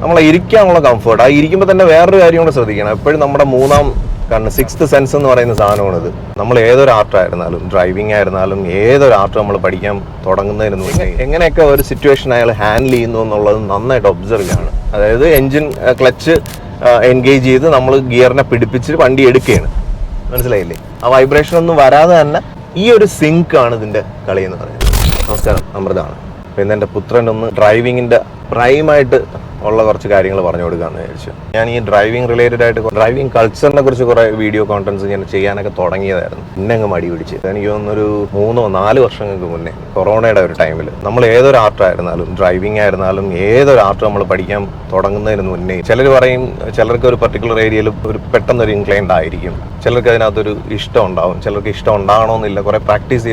നമ്മളെ ഇരിക്കാനുള്ള കംഫർട്ട്. ആ ഇരിക്കുമ്പോൾ തന്നെ വേറൊരു കാര്യം കൂടെ ശ്രദ്ധിക്കണം. എപ്പോഴും നമ്മുടെ മൂന്നാം കാരണം സിക്സ്ത് സെൻസ് എന്ന് പറയുന്ന സാധനമാണിത്. നമ്മൾ ഏതൊരു ആർട്ടായിരുന്നാലും, ഡ്രൈവിംഗ് ആയിരുന്നാലും, ഏതൊരു ആർട്ട് നമ്മൾ പഠിക്കാൻ തുടങ്ങുന്നതിന് മുന്നേ എങ്ങനെയൊക്കെ ഒരു സിറ്റുവേഷൻ അയാൾ ഹാൻഡിൽ ചെയ്യുന്നു എന്നുള്ളത് നന്നായിട്ട് ഒബ്സർവ് ചെയ്യാണ്. അതായത് എൻജിൻ ക്ലച്ച് എൻഗേജ് ചെയ്ത് നമ്മൾ ഗിയറിനെ പിടിപ്പിച്ച് വണ്ടി എടുക്കുകയാണ്. മനസ്സിലായില്ലേ? ആ വൈബ്രേഷൻ ഒന്നും വരാതെ തന്നെ ഈ ഒരു സിങ്ക് ആണ് ഇതിന്റെ കളി എന്ന് പറയുന്നത്. നമസ്കാരം, അമൃതാണ്. പിന്നെ എൻ്റെ പുത്രനൊന്ന് ഡ്രൈവിങ്ങിന്റെ പ്രൈമായിട്ട് ഉള്ള കുറച്ച് കാര്യങ്ങൾ പറഞ്ഞു കൊടുക്കാമെന്ന് വിചാരിച്ചു. ഞാൻ ഈ ഡ്രൈവിംഗ് റിലേറ്റഡ് ആയിട്ട് ഡ്രൈവിംഗ് കൾച്ചറിനെ കുറിച്ച് കുറെ വീഡിയോ കോണ്ടന്റ്സ് ഞാൻ ചെയ്യാനൊക്കെ തുടങ്ങിയതായിരുന്നു. പിന്നെ അങ്ങ് മടി പിടിച്ച് എനിക്ക് തോന്നുന്നൊരു 3-4 വർഷങ്ങൾക്ക് മുന്നേ കൊറോണയുടെ ഒരു ടൈമിൽ നമ്മൾ ഏതൊരു ആർട്ടായിരുന്നാലും, ഡ്രൈവിംഗ് ആയിരുന്നാലും, ഏതൊരു ആർട്ട് നമ്മൾ പഠിക്കാൻ തുടങ്ങുന്നതിന് മുന്നേ ചിലർ പറയും ചിലർക്ക് ഒരു പർട്ടിക്കുലർ ഏരിയയിൽ ഒരു പെട്ടെന്നൊരു ഇൻക്ലൈൻഡ് ആയിരിക്കും, ചിലർക്ക് അതിനകത്തൊരു ഇഷ്ടം ഉണ്ടാവും, ചിലർക്ക് ഇഷ്ടം ഉണ്ടാകണമെന്നില്ല. കുറെ പ്രാക്ടീസ്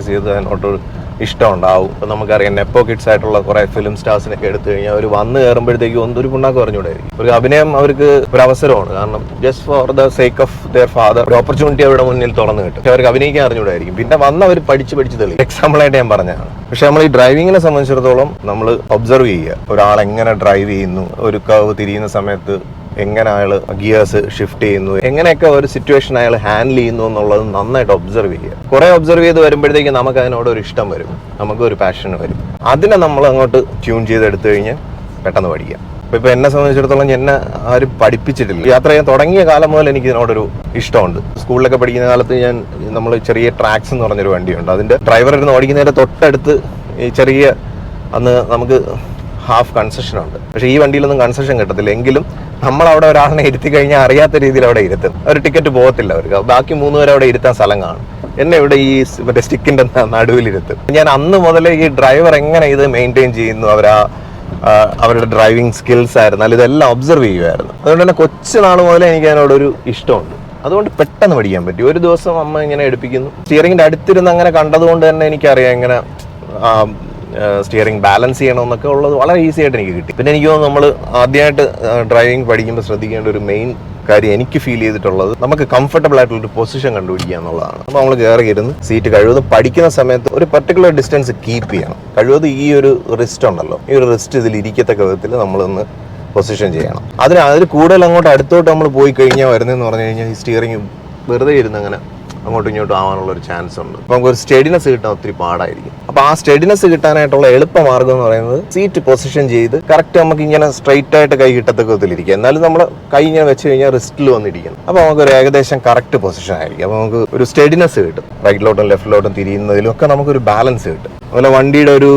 ചെയ്ത് അതിനോട്ടൊരു ഇഷ്ടം ഉണ്ടാവും. ഇപ്പം നമുക്കറിയാം നെപ്പോ കിഡ്സ് ആയിട്ടുള്ള കുറെ ഫിലിം സ്റ്റാർസിനൊക്കെ എടുത്തു കഴിഞ്ഞാൽ അവർ വന്ന് കയറുമ്പോഴത്തേക്കും ഒന്നൊരു പുണ്ണാക്ക് പറഞ്ഞുകൂടായിരിക്കും. ഒരു അഭിനയം അവർക്ക് ഒരു അവസരമാണ്. കാരണം just for the sake of their father ഒരു ഓപ്പർച്യൂണിറ്റി അവരുടെ മുന്നിൽ തുറന്നു കിട്ടും. പക്ഷെ അവർക്ക് അഭിനയിക്കാൻ അറിഞ്ഞുകൂടായിരിക്കും. പിന്നെ വന്ന് അവർ പഠിച്ച് തെളി. എക്സാമ്പിളായിട്ട് ഞാൻ പറഞ്ഞതാണ്. പക്ഷെ നമ്മൾ ഈ ഡ്രൈവിങ്ങിനെ സംബന്ധിച്ചിടത്തോളം നമ്മൾ ഒബ്സർവ് ചെയ്യുക, ഒരാൾ എങ്ങനെ ഡ്രൈവ് ചെയ്യുന്നു, ഒരു കർവ് തിരിയുന്ന സമയത്ത് എങ്ങനെ അയാൾ ഗിയേഴ്സ് ഷിഫ്റ്റ് ചെയ്യുന്നു, എങ്ങനെയൊക്കെ ഒരു സിറ്റുവേഷൻ അയാൾ ഹാൻഡിൽ ചെയ്യുന്നു എന്നുള്ളത് നന്നായിട്ട് ഒബ്സർവ് ചെയ്യുക. കുറെ ഒബ്സർവ് ചെയ്ത് വരുമ്പോഴത്തേക്ക് നമുക്ക് അതിനോട് ഒരു ഇഷ്ടം വരും, നമുക്ക് ഒരു പാഷൻ വരും. അതിനെ നമ്മൾ അങ്ങോട്ട് ട്യൂൺ ചെയ്ത് എടുത്തു കഴിഞ്ഞാൽ പെട്ടെന്ന് പഠിക്കാം. ഇപ്പൊ എന്നെ സംബന്ധിച്ചിടത്തോളം എന്നെ ആരും പഠിപ്പിച്ചിട്ടില്ല. യാത്ര ചെയ്യാൻ തുടങ്ങിയ കാലം മുതൽ എനിക്ക് ഇതിനോടൊരു ഇഷ്ടമുണ്ട്. സ്കൂളിലൊക്കെ പഠിക്കുന്ന കാലത്ത് നമ്മൾ ചെറിയ ട്രാക്സ് എന്ന് പറഞ്ഞൊരു വണ്ടിയുണ്ട്. അതിന്റെ ഡ്രൈവർ ഇരുന്ന് ഓടിക്കുന്നതിന്റെ തൊട്ടടുത്ത് ഈ ചെറിയ അന്ന് നമുക്ക് ഹാഫ് കൺസെഷൻ ഉണ്ട്. പക്ഷെ ഈ വണ്ടിയിലൊന്നും കൺസെഷൻ കിട്ടത്തില്ല. എങ്കിലും നമ്മൾ അവിടെ ഒരാളിനെ ഇരുത്തി കഴിഞ്ഞാൽ അറിയാത്ത രീതിയിൽ അവിടെ ഇരുത്തും. ഒരു ടിക്കറ്റ് പോകത്തില്ല അവർക്ക്. ബാക്കി 3 പേരെ അവിടെ ഇരുത്താൻ സ്ഥലം കാണും. എന്നെ ഇവിടെ ഈ മറ്റേ സ്റ്റിക്കിന്റെ നടുവിലിരുത്തും. ഞാൻ അന്ന് മുതലേ ഈ ഡ്രൈവർ എങ്ങനെ ഇത് മെയിൻറ്റെയിൻ ചെയ്യുന്നു, അവരുടെ ഡ്രൈവിംഗ് സ്കിൽസ് ആയിരുന്നാലും ഇതെല്ലാം ഒബ്സർവ് ചെയ്യുമായിരുന്നു. അതുകൊണ്ട് തന്നെ കൊച്ചുനാൾ മുതലേ എനിക്ക് അതിനോടൊരു ഇഷ്ടമുണ്ട്. അതുകൊണ്ട് പെട്ടെന്ന് പഠിക്കാൻ പറ്റി. ഒരു ദിവസം അമ്മ ഇങ്ങനെ എടുപ്പിക്കുന്നു. സ്റ്റിയറിംഗിന്റെ അടുത്തിരുന്ന് അങ്ങനെ കണ്ടതുകൊണ്ട് തന്നെ എനിക്കറിയാം എങ്ങനെ സ്റ്റിയറിംഗ് ബാലൻസ് ചെയ്യണമെന്നൊക്കെ ഉള്ളത് വളരെ ഈസി ആയിട്ട് എനിക്ക് കിട്ടി. പിന്നെ എനിക്ക് തോന്നുന്നു നമ്മൾ ആദ്യമായിട്ട് ഡ്രൈവിംഗ് പഠിക്കുമ്പോൾ ശ്രദ്ധിക്കേണ്ട ഒരു മെയിൻ കാര്യം എനിക്ക് ഫീൽ ചെയ്തിട്ടുള്ളത് നമുക്ക് കംഫർട്ടബിൾ ആയിട്ടുള്ളൊരു പൊസിഷൻ കണ്ടുപിടിക്കുക എന്നുള്ളതാണ്. അപ്പോൾ നമ്മൾ കയറി ഇരുന്ന് സീറ്റ് കഴിവതും പഠിക്കുന്ന സമയത്ത് ഒരു പർട്ടിക്കുലർ ഡിസ്റ്റൻസ് കീപ്പ് ചെയ്യണം. കഴിവതും ഈ ഒരു റിസ്റ്റ് ഉണ്ടല്ലോ, ഈ ഒരു റിസ്റ്റ് ഇതിൽ ഇരിക്കത്തക്ക വിധത്തിൽ നമ്മളൊന്ന് പൊസിഷൻ ചെയ്യണം. അതിൽ കൂടുതൽ അങ്ങോട്ട് അടുത്തോട്ട് നമ്മൾ പോയി കഴിഞ്ഞാൽ വരുന്നതെന്ന് പറഞ്ഞു കഴിഞ്ഞാൽ ഈ സ്റ്റിയറിംഗ് വെറുതെ ഇരുന്ന് അങ്ങനെ അങ്ങോട്ടും ഇങ്ങോട്ടും ആവാനുള്ള ഒരു ചാൻസ് ഉണ്ട്. അപ്പോൾ നമുക്കൊരു സ്റ്റെഡിനെസ് കിട്ടാൻ ഒത്തിരി പാടായിരിക്കും. അപ്പോൾ ആ സ്റ്റെഡിനെസ് കിട്ടാനായിട്ടുള്ള എളുപ്പമാർഗ്ഗം എന്ന് പറയുന്നത് സീറ്റ് പൊസിഷൻ ചെയ്ത് കറക്റ്റ് നമുക്ക് ഇങ്ങനെ സ്ട്രൈറ്റ് ആയിട്ട് കൈ കിട്ടത്തക്ക വിധത്തിലിരിക്കുക. എന്നാലും നമ്മൾ കൈ ഇങ്ങനെ വെച്ച് കഴിഞ്ഞാൽ റിസ്റ്റിൽ വന്നിരിക്കണം. അപ്പോൾ നമുക്കൊരു ഏകദേശം കറക്റ്റ് പൊസിഷൻ ആയിരിക്കും. അപ്പോൾ നമുക്ക് ഒരു സ്റ്റെഡിനെസ് കിട്ടും. റൈറ്റിലോട്ടും ലെഫ്റ്റിലോട്ടും തിരിയുന്നതിലും ഒക്കെ നമുക്കൊരു ബാലൻസ് കിട്ടും. അതുപോലെ വണ്ടിയുടെ ഒരു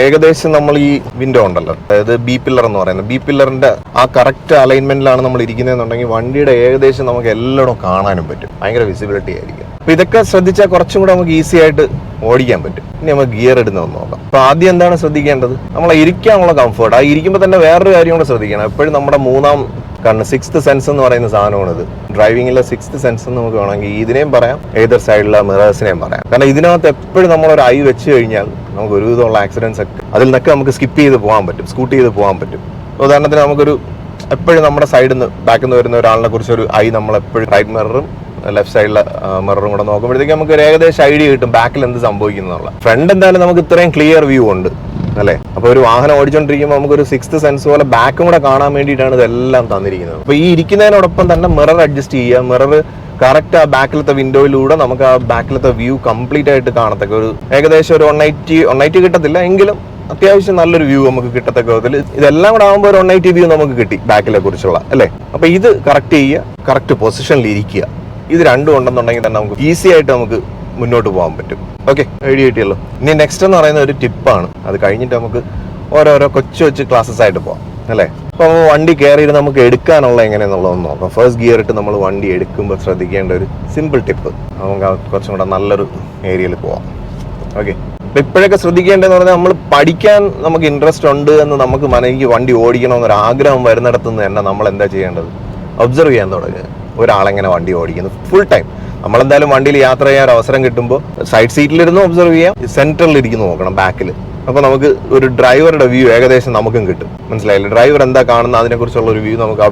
ഏകദേശം നമ്മൾ ഈ വിൻഡോ ഉണ്ടല്ലോ, അതായത് ബി പില്ലർ എന്ന് പറയുന്നത്, ബി പില്ലറിന്റെ ആ കറക്റ്റ് അലൈൻമെന്റിലാണ് നമ്മൾ ഇരിക്കുന്നതെന്നുണ്ടെങ്കിൽ വണ്ടിയുടെ ഏകദേശം നമുക്ക് എല്ലായിടും കാണാനും പറ്റും. ഭയങ്കര വിസിബിലിറ്റി ആയിരിക്കും. അപ്പൊ ഇതൊക്കെ ശ്രദ്ധിച്ചാൽ കുറച്ചും കൂടെ നമുക്ക് ഈസി ആയിട്ട് ഓടിക്കാൻ പറ്റും. ഇനി നമുക്ക് ഗിയർ ഇടുന്നത് നോക്കാം. അപ്പൊ ആദ്യം എന്താണ് ശ്രദ്ധിക്കേണ്ടത്? നമ്മളെ ഇരിക്കാനുള്ള കംഫർട്ട്. ആ ഇരിക്കുമ്പോൾ തന്നെ വേറൊരു കാര്യം കൂടെ ശ്രദ്ധിക്കണം. എപ്പോഴും നമ്മുടെ മൂന്നാം സിക്സ്ത് സെൻസ് എന്ന് പറയുന്ന സാധനമാണിത്. ഡ്രൈവിംഗിലെ സിക്സ്ത് സെൻസ് എന്ന് നമുക്ക് വേണമെങ്കിൽ ഇതിനെയും പറയാം, ഏതൊരു സൈഡിലെ മിറേഴ്സിനെയും പറയാം. കാരണം ഇതിനകത്ത് എപ്പോഴും നമ്മളൊരു ഐ വെച്ച് കഴിഞ്ഞാൽ നമുക്ക് ഒരുവിധമുള്ള ആക്സിഡൻസ് ഒക്കെ അതിൽ നിന്നൊക്കെ നമുക്ക് സ്കിപ്പ് ചെയ്ത് പോകാൻ പറ്റും, സ്കൂട്ട് ചെയ്ത് പോകാൻ പറ്റും. ഉദാഹരണത്തിന് നമുക്കൊരു എപ്പോഴും നമ്മുടെ സൈഡിൽ നിന്ന് ബാക്കിൽ നിന്ന് വരുന്ന ഒരാളിനെ കുറിച്ച് ഒരു ഐ നമ്മളെപ്പോഴും റൈറ്റ് മിററും ലെഫ്റ്റ് സൈഡിലെ മിററും കൂടെ നോക്കുമ്പോഴത്തേക്ക് നമുക്ക് ഒരു ഏകദേശം ഐഡിയ കിട്ടും ബാക്കിൽ എന്ത് സംഭവിക്കുന്നുള്ള. ഫ്രണ്ട് എന്തായാലും നമുക്ക് ഇത്രയും ക്ലിയർ വ്യൂ ഉണ്ട് അല്ലേ? അപ്പോൾ ഒരു വാഹനം ഓടിച്ചോണ്ടിരിക്കുമ്പോൾ നമുക്കൊരു സിക്സ്ത് സെൻസ് പോലെ ബാക്കും കൂടെ കാണാൻ വേണ്ടിയിട്ടാണ് ഇതെല്ലാം തന്നിരിക്കുന്നത്. അപ്പോൾ ഈ ഇരിക്കുന്നതിനോടൊപ്പം തന്നെ മിറർ അഡ്ജസ്റ്റ് ചെയ്യുക. മിറർ കറക്റ്റ് ആ ബാക്കിലത്തെ വിൻഡോയിലൂടെ നമുക്ക് ആ ബാക്കിലത്തെ വ്യൂ കംപ്ലീറ്റ് ആയിട്ട് കാണത്തക്ക ഒരു ഏകദേശം ഒരു 180 കിട്ടത്തില്ല എങ്കിലും അത്യാവശ്യം നല്ലൊരു വ്യൂ നമുക്ക് കിട്ടത്തക്ക വിധത്തിൽ ഇതെല്ലാം കൂടെ ആകുമ്പോൾ ഒരു 180 വ്യൂ നമുക്ക് കിട്ടി ബാക്കിലെ കുറിച്ചുള്ള അല്ലേ? അപ്പോൾ ഇത് കറക്റ്റ് ചെയ്യുക, കറക്റ്റ് പൊസിഷനിൽ ഇരിക്കുക. ഇത് രണ്ടും ഉണ്ടെന്നുണ്ടെങ്കിൽ തന്നെ നമുക്ക് ഈസി ആയിട്ട് നമുക്ക് മുന്നോട്ട് പോകാൻ പറ്റും. ഓക്കെ, ഐഡിയ കിട്ടിയല്ലോ. ഇനി നെക്സ്റ്റ് എന്ന് പറയുന്ന ഒരു ടിപ്പാണ്. അത് കഴിഞ്ഞിട്ട് നമുക്ക് ഓരോരോ കൊച്ചു ക്ലാസ്സസ് ആയിട്ട് പോകാം അല്ലേ? അപ്പോൾ വണ്ടി കയറിയിട്ട് നമുക്ക് എടുക്കാനുള്ള എങ്ങനെയെന്നുള്ളതൊന്ന് നോക്കാം. ഫസ്റ്റ് ഗിയർ ഇട്ട് നമ്മൾ വണ്ടി എടുക്കുമ്പോൾ ശ്രദ്ധിക്കേണ്ട ഒരു സിമ്പിൾ ടിപ്പ്. നമുക്ക് കുറച്ചും കൂടെ നല്ലൊരു ഏരിയയിൽ പോവാം. ഓക്കെ, അപ്പോൾ ഇപ്പോഴൊക്കെ ശ്രദ്ധിക്കേണ്ടതെന്ന് പറഞ്ഞാൽ നമ്മൾ പഠിക്കാൻ നമുക്ക് ഇൻട്രസ്റ്റ് ഉണ്ട് എന്ന് നമുക്ക് മനസ്സിലേക്ക് വണ്ടി ഓടിക്കണമെന്നൊരു ആഗ്രഹം വരുന്നിടത്തു നിന്ന് തന്നെ നമ്മൾ എന്താ ചെയ്യേണ്ടത്? ഒബ്സർവ് ചെയ്യാൻ തുടങ്ങുക. ഒരാളെങ്ങനെ വണ്ടി ഓടിക്കുന്നു ഫുൾ ടൈം. നമ്മളെന്തായാലും വണ്ടിയിൽ യാത്ര ചെയ്യാൻ ഒരു അവസരം കിട്ടുമ്പോൾ സൈഡ് സീറ്റിലിരുന്ന് ഒബ്സർവ് ചെയ്യാം, സെൻട്രലിൽ ഇരിക്കുന്നു നോക്കണം ബാക്കിൽ. അപ്പോൾ നമുക്ക് ഒരു ഡ്രൈവറുടെ വ്യൂ ഏകദേശം നമുക്കും കിട്ടും. മനസ്സിലായില്ലേ? ഡ്രൈവർ എന്താ കാണുന്നത് അതിനെക്കുറിച്ചുള്ള ഒരു വ്യൂ നമുക്ക്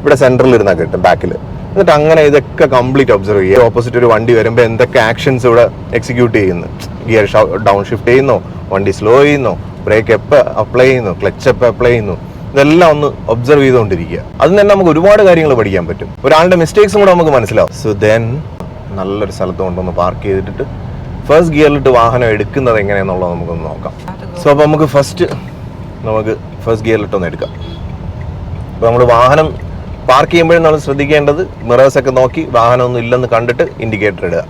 ഇവിടെ സെൻട്രലിൽ ഇരുന്നാൽ കിട്ടും ബാക്കിൽ. എന്നിട്ട് അങ്ങനെ ഇതൊക്കെ കംപ്ലീറ്റ് ഒബ്സർവ് ചെയ്യുക. ഓപ്പോസിറ്റ് ഒരു വണ്ടി വരുമ്പോൾ എന്തൊക്കെ ആക്ഷൻസ് ഇവിടെ എക്സിക്യൂട്ട് ചെയ്യുന്നു, ഗിയർ ഡൗൺ ഷിഫ്റ്റ് ചെയ്യുന്നോ, വണ്ടി സ്ലോ ചെയ്യുന്നോ, ബ്രേക്ക് എപ്പോൾ അപ്ലൈ ചെയ്യുന്നു, ക്ലച്ച് എപ്പോൾ അപ്ലൈ ചെയ്യുന്നു, ഇതെല്ലാം ഒന്ന് ഒബ്സർവ് ചെയ്തുകൊണ്ടിരിക്കുക. അതിൽ തന്നെ നമുക്ക് ഒരുപാട് കാര്യങ്ങൾ പഠിക്കാൻ പറ്റും. ഒരാളുടെ മിസ്റ്റേക്സും കൂടെ നമുക്ക് മനസ്സിലാവും. സോ ദെൻ നല്ലൊരു സ്ഥലത്ത് കൊണ്ടൊന്ന് പാർക്ക് ചെയ്തിട്ട് ഫസ്റ്റ് ഗിയറിലിട്ട് വാഹനം എടുക്കുന്നത് എങ്ങനെയാണെന്നുള്ളത് നമുക്കൊന്ന് നോക്കാം. സോ അപ്പോൾ നമുക്ക് ഫസ്റ്റ് ഗിയറിലിട്ടൊന്ന് എടുക്കാം. അപ്പോൾ നമ്മൾ വാഹനം പാർക്ക് ചെയ്യുമ്പോഴും നമ്മൾ ശ്രദ്ധിക്കേണ്ടത് മിറേഴ്സൊക്കെ നോക്കി വാഹനമൊന്നും ഇല്ലെന്ന് കണ്ടിട്ട് ഇൻഡിക്കേറ്റർ ഇടുക.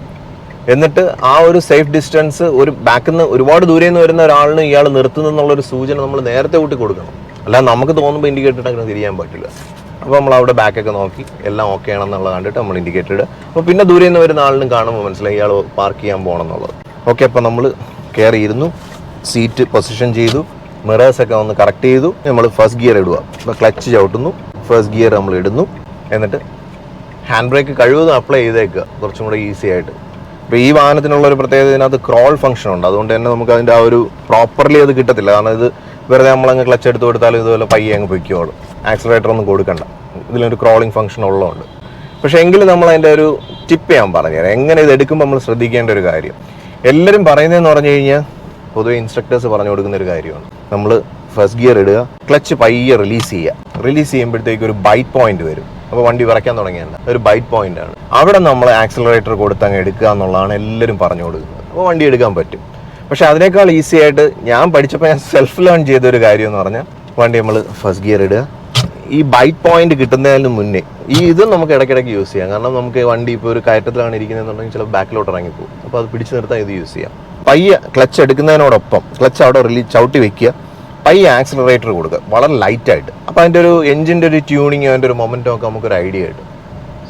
എന്നിട്ട് ആ ഒരു സേഫ് ഡിസ്റ്റൻസ് ഒരു ബാക്കിൽ നിന്ന് ഒരുപാട് ദൂരെ നിന്ന് വരുന്ന ഒരാളിന് ഇയാൾ നിർത്തുന്നെന്നുള്ളൊരു സൂചന നമ്മൾ നേരത്തെ കൂട്ടി കൊടുക്കണം. അല്ലാതെ നമുക്ക് തോന്നുമ്പോൾ ഇൻഡിക്കേറ്റർ ഇട്ടങ്ങനെ തിരിയാൻ പറ്റില്ല. അപ്പോൾ നമ്മൾ അവിടെ ബാക്കൊക്കെ നോക്കി എല്ലാം ഓക്കെ ആണെന്നുള്ളത് കണ്ടിട്ട് നമ്മൾ ഇൻഡിക്കേറ്റർ ഇടുക. അപ്പോൾ പിന്നെ ദൂരെ നിന്ന് വരുന്ന ആളിനും കാണുമ്പോൾ മനസ്സിലായി ഇയാൾ പാർക്ക് ചെയ്യാൻ പോകണമെന്നുള്ളത്. ഓക്കെ, അപ്പോൾ നമ്മൾ കയറിയിരുന്നു, സീറ്റ് പൊസിഷൻ ചെയ്തു, മിറേഴ്സൊക്കെ ഒന്ന് കറക്റ്റ് ചെയ്തു. നമ്മൾ ഫസ്റ്റ് ഗിയർ ഇടുക. അപ്പോൾ ക്ലച്ച് ചവിട്ടുന്നു, ഫസ്റ്റ് ഗിയർ നമ്മൾ ഇടുന്നു. എന്നിട്ട് ഹാൻഡ് ബ്രേക്ക് കഴിവതും അപ്ലൈ ചെയ്തേക്കുക, കുറച്ചും കൂടെ ഈസി ആയിട്ട്. ഇപ്പോൾ ഈ വാഹനത്തിനുള്ള ഒരു പ്രത്യേകത ഇതിനകത്ത് ക്രോൾ ഫംഗ്ഷൻ ഉണ്ട്. അതുകൊണ്ട് തന്നെ നമുക്ക് അതിൻ്റെ ആ ഒരു പ്രോപ്പർലി അത് കിട്ടത്തില്ല. കാരണം ഇത് വെറുതെ നമ്മളങ്ങ് ക്ലച്ച് എടുത്ത് കൊടുത്താലും ഇതുപോലെ പയ്യെ അങ്ങ് പൊയ്ക്കോളും. ആക്സിലറേറ്റർ ഒന്നും കൊടുക്കണ്ട. ഇതിലൊരു ക്രോളിംഗ് ഫംഗ്ഷൻ ഉള്ളതുകൊണ്ട്. പക്ഷേ എങ്കിലും നമ്മൾ അതിൻ്റെ ഒരു ടിപ്പ് ഞാൻ പറഞ്ഞുതരാം, എങ്ങനെ ഇത് എടുക്കുമ്പോൾ നമ്മൾ ശ്രദ്ധിക്കേണ്ട ഒരു കാര്യം. എല്ലാവരും പറയുന്നതെന്ന് പറഞ്ഞു കഴിഞ്ഞാൽ പൊതുവെ ഇൻസ്ട്രക്ടേഴ്സ് പറഞ്ഞു കൊടുക്കുന്ന ഒരു കാര്യമാണ്. നമ്മൾ ഫസ്റ്റ് ഗിയർ ഇടുക, ക്ലച്ച് പയ്യെ റിലീസ് ചെയ്യുക. റിലീസ് ചെയ്യുമ്പോഴത്തേക്ക് ഒരു ബൈറ്റ് പോയിന്റ് വരും. അപ്പോൾ വണ്ടി വിറയ്ക്കാൻ തുടങ്ങിയല്ല, ഒരു ബൈറ്റ് പോയിന്റ് ആണ്. അവിടെ നമ്മൾ ആക്സിലറേറ്റർ കൊടുത്ത് അങ്ങ് എടുക്കുക എന്നുള്ളതാണ് എല്ലാവരും പറഞ്ഞു കൊടുക്കുന്നത്. അപ്പോൾ വണ്ടി എടുക്കാൻ പറ്റും. പക്ഷേ അതിനേക്കാൾ ഈസി ആയിട്ട് ഞാൻ പഠിച്ചപ്പോൾ ഞാൻ സെൽഫ് ലേൺ ചെയ്തൊരു കാര്യം എന്ന് പറഞ്ഞാൽ വണ്ടി നമ്മൾ ഫസ്റ്റ് ഗിയർ ഇടുക. ഈ ബൈറ്റ് പോയിന്റ് കിട്ടുന്നതിന് മുന്നേ ഇത് നമുക്ക് ഇടയ്ക്കിടയ്ക്ക് യൂസ് ചെയ്യാം. കാരണം നമുക്ക് വണ്ടി ഇപ്പോൾ ഒരു കയറ്റത്തിലാണ് ഇരിക്കുന്നതെന്നുണ്ടെങ്കിൽ ചില ബാക്കിലോട്ട് ഇറങ്ങിപ്പോകും. അപ്പോൾ അത് പിടിച്ചു നിർത്താൻ ഇത് യൂസ് ചെയ്യാം. പയ്യെ ക്ലച്ച് എടുക്കുന്നതിനോടൊപ്പം ക്ലച്ച് അവിടെ ചവിട്ടി വെക്കുക, പയ്യെ ആക്സിലറേറ്റർ കൊടുക്കുക വളരെ ലൈറ്റായിട്ട്. അപ്പോൾ അതിൻ്റെ ഒരു എഞ്ചിൻ്റെ ഒരു ട്യൂണിങ്, അതിൻ്റെ ഒരു മൊമെൻറ്റും ഒക്കെ നമുക്കൊരു ഐഡിയ കിട്ടും.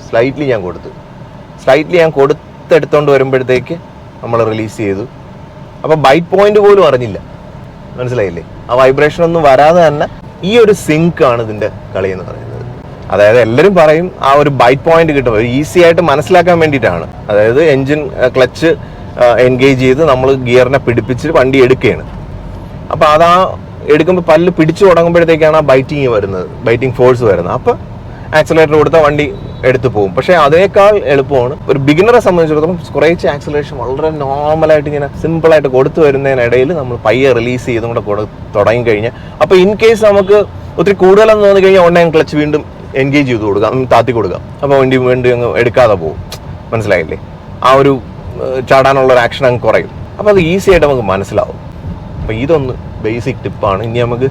സ്ലൈറ്റ്ലി ഞാൻ കൊടുത്തെടുത്തോണ്ട് വരുമ്പോഴത്തേക്ക് നമ്മൾ റിലീസ് ചെയ്തു. അപ്പോൾ ബൈറ്റ് പോയിന്റ് പോലും അറിഞ്ഞില്ല, മനസ്സിലായില്ലേ? ആ വൈബ്രേഷൻ ഒന്നും വരാതെ തന്നെ ഈ ഒരു സിങ്ക് ആണ് ഇതിൻ്റെ കളി എന്ന് പറയുന്നത്. അതായത് എല്ലാവരും പറയും ആ ഒരു ബൈറ്റ് പോയിന്റ് കിട്ടും, ഈസി ആയിട്ട് മനസ്സിലാക്കാൻ വേണ്ടിയിട്ടാണ്. അതായത് എൻജിൻ ക്ലച്ച് എൻഗേജ് ചെയ്ത് നമ്മൾ ഗിയറിനെ പിടിപ്പിച്ച് വണ്ടി എടുക്കുകയാണ്. അപ്പോൾ അതാ എടുക്കുമ്പോൾ പല്ല് പിടിച്ചു തുടങ്ങുമ്പോഴത്തേക്കാണ് ആ ബൈറ്റിംഗ് ഫോഴ്സ് വരുന്നത്. അപ്പോൾ ആക്സിലറേറ്റർ കൊടുത്താൽ വണ്ടി എടുത്തു പോകും. പക്ഷേ അതേക്കാൾ എളുപ്പമാണ് ഒരു ബിഗിനറെ സംബന്ധിച്ചിടത്തോളം കുറേശ്ശെ ആക്സിലറേഷൻ വളരെ നോർമലായിട്ട് ഇങ്ങനെ സിമ്പിളായിട്ട് കൊടുത്തു വരുന്നതിനിടയിൽ നമ്മൾ പയ്യെ റിലീസ് ചെയ്തും കൂടെ തുടങ്ങി കഴിഞ്ഞാൽ, അപ്പോൾ ഇൻ കേസ് നമുക്ക് ഒത്തിരി കൂടുതലെന്ന് തോന്നി കഴിഞ്ഞാൽ ഓൺലൈൻ ക്ലച്ച് വീണ്ടും എൻഗേജ് ചെയ്ത് കൊടുക്കാം, താത്തി കൊടുക്കാം. അപ്പോൾ വണ്ടി വീണ്ടും അങ്ങ് എടുക്കാതെ പോകും. മനസ്സിലായില്ലേ? ആ ഒരു ചാടാനുള്ള ഒരു ആക്ഷൻ അങ്ങ് കുറയും. അപ്പോൾ അത് ഈസി ആയിട്ട് നമുക്ക് മനസ്സിലാവും. അപ്പോൾ ഇതൊന്ന് ബേസിക് ടിപ്പാണ്. ഇനി നമുക്ക്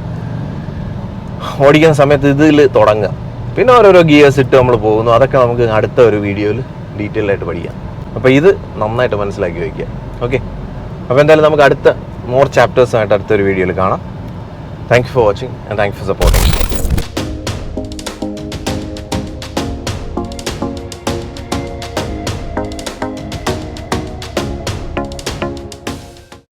ഓടിക്കുന്ന സമയത്ത് ഇതിൽ തുടങ്ങുക, പിന്നെ ഓരോരോ ഗിയേഴ്സ് ഇട്ട് നമ്മൾ പോകുന്നു. അതൊക്കെ നമുക്ക് അടുത്ത ഒരു വീഡിയോയിൽ ഡീറ്റെയിൽ ആയിട്ട് പഠിക്കാം. അപ്പോൾ ഇത് നന്നായിട്ട് മനസ്സിലാക്കി വയ്ക്കുക. ഓക്കെ, അപ്പോൾ എന്തായാലും നമുക്ക് അടുത്ത മോർ ചാപ്റ്റേഴ്സായിട്ട് അടുത്തൊരു വീഡിയോയിൽ കാണാം. Thank you for watching and thank you for supporting.